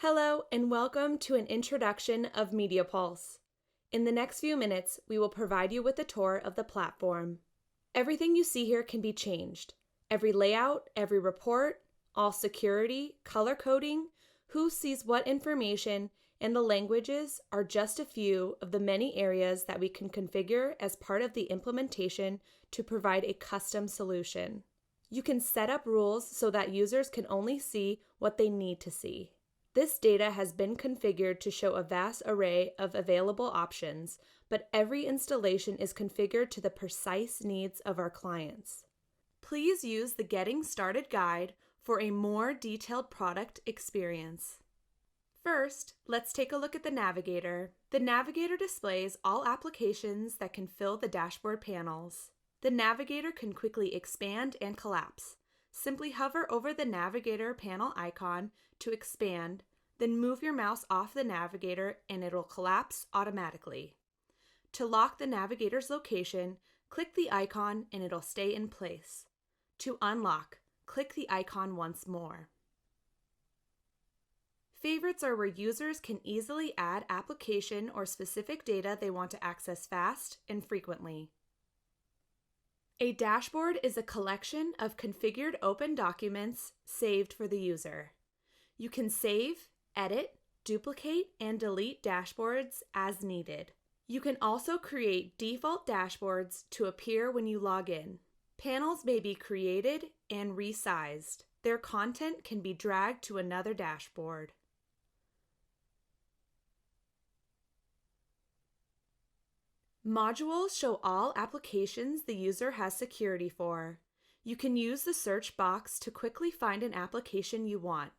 Hello and welcome to an introduction of MediaPulse. In the next few minutes, we will provide you with a tour of the platform. Everything you see here can be changed. Every layout, every report, all security, color coding, who sees what information, and the languages are just a few of the many areas that we can configure as part of the implementation to provide a custom solution. You can set up rules so that users can only see what they need to see. This data has been configured to show a vast array of available options, but every installation is configured to the precise needs of our clients. Please use the Getting Started guide for a more detailed product experience. First, let's take a look at the Navigator. The Navigator displays all applications that can fill the dashboard panels. The Navigator can quickly expand and collapse. Simply hover over the Navigator panel icon to expand, then move your mouse off the Navigator and it'll collapse automatically. To lock the Navigator's location, click the icon and it'll stay in place. To unlock, click the icon once more. Favorites are where users can easily add application or specific data they want to access fast and frequently. A dashboard is a collection of configured open documents saved for the user. You can save, edit, duplicate, and delete dashboards as needed. You can also create default dashboards to appear when you log in. Panels may be created and resized. Their content can be dragged to another dashboard. Modules show all applications the user has security for. You can use the search box to quickly find an application you want.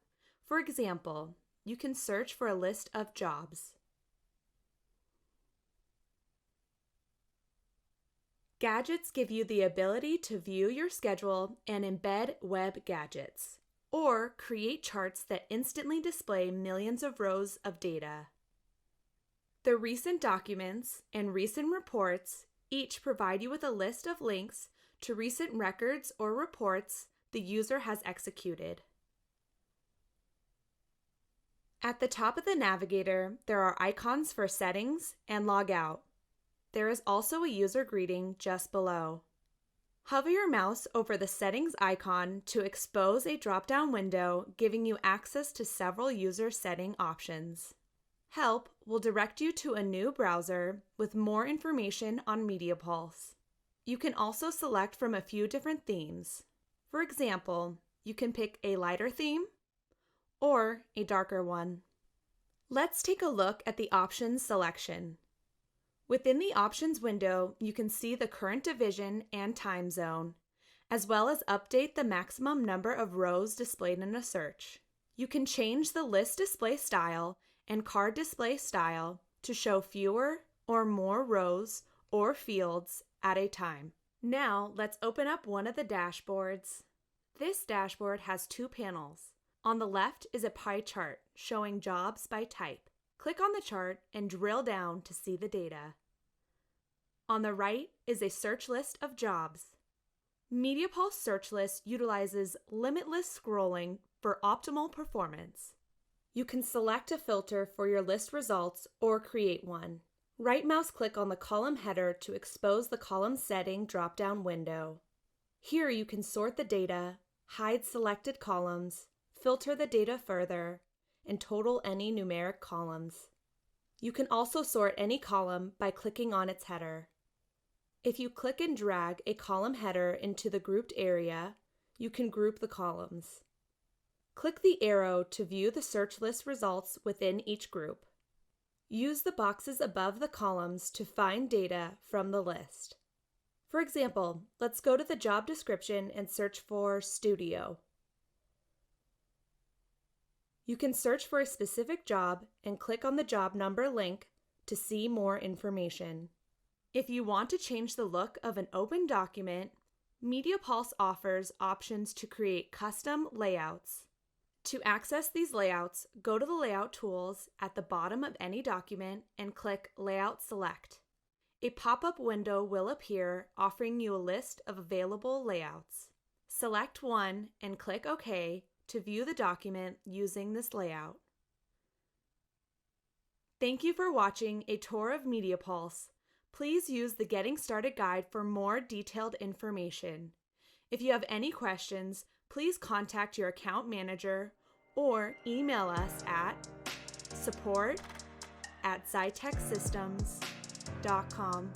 For example, you can search for a list of jobs. Gadgets give you the ability to view your schedule and embed web gadgets, or create charts that instantly display millions of rows of data. The recent documents and recent reports each provide you with a list of links to recent records or reports the user has executed. At the top of the Navigator, there are icons for settings and log out. There is also a user greeting just below. Hover your mouse over the settings icon to expose a drop-down window giving you access to several user setting options. Help will direct you to a new browser with more information on MediaPulse. You can also select from a few different themes. For example, you can pick a lighter theme or a darker one. Let's take a look at the options selection. Within the options window, you can see the current division and time zone, as well as update the maximum number of rows displayed in a search. You can change the list display style and card display style to show fewer or more rows or fields at a time. Now let's open up one of the dashboards. This dashboard has two panels. On the left is a pie chart showing jobs by type. Click on the chart and drill down to see the data. On the right is a search list of jobs. MediaPulse search list utilizes limitless scrolling for optimal performance. You can select a filter for your list results or create one. Right mouse click on the column header to expose the column setting drop-down window. Here you can sort the data, hide selected columns, filter the data further, and total any numeric columns. You can also sort any column by clicking on its header. If you click and drag a column header into the grouped area, you can group the columns. Click the arrow to view the search list results within each group. Use the boxes above the columns to find data from the list. For example, let's go to the job description and search for studio. You can search for a specific job and click on the job number link to see more information. If you want to change the look of an open document, MediaPulse offers options to create custom layouts. To access these layouts, go to the Layout tools at the bottom of any document and click Layout Select. A pop-up window will appear offering you a list of available layouts. Select one and click OK to view the document using this layout. Thank you for watching a tour of MediaPulse. Please use the Getting Started guide for more detailed information. If you have any questions, please contact your account manager or email us at support@xytechsystems.com.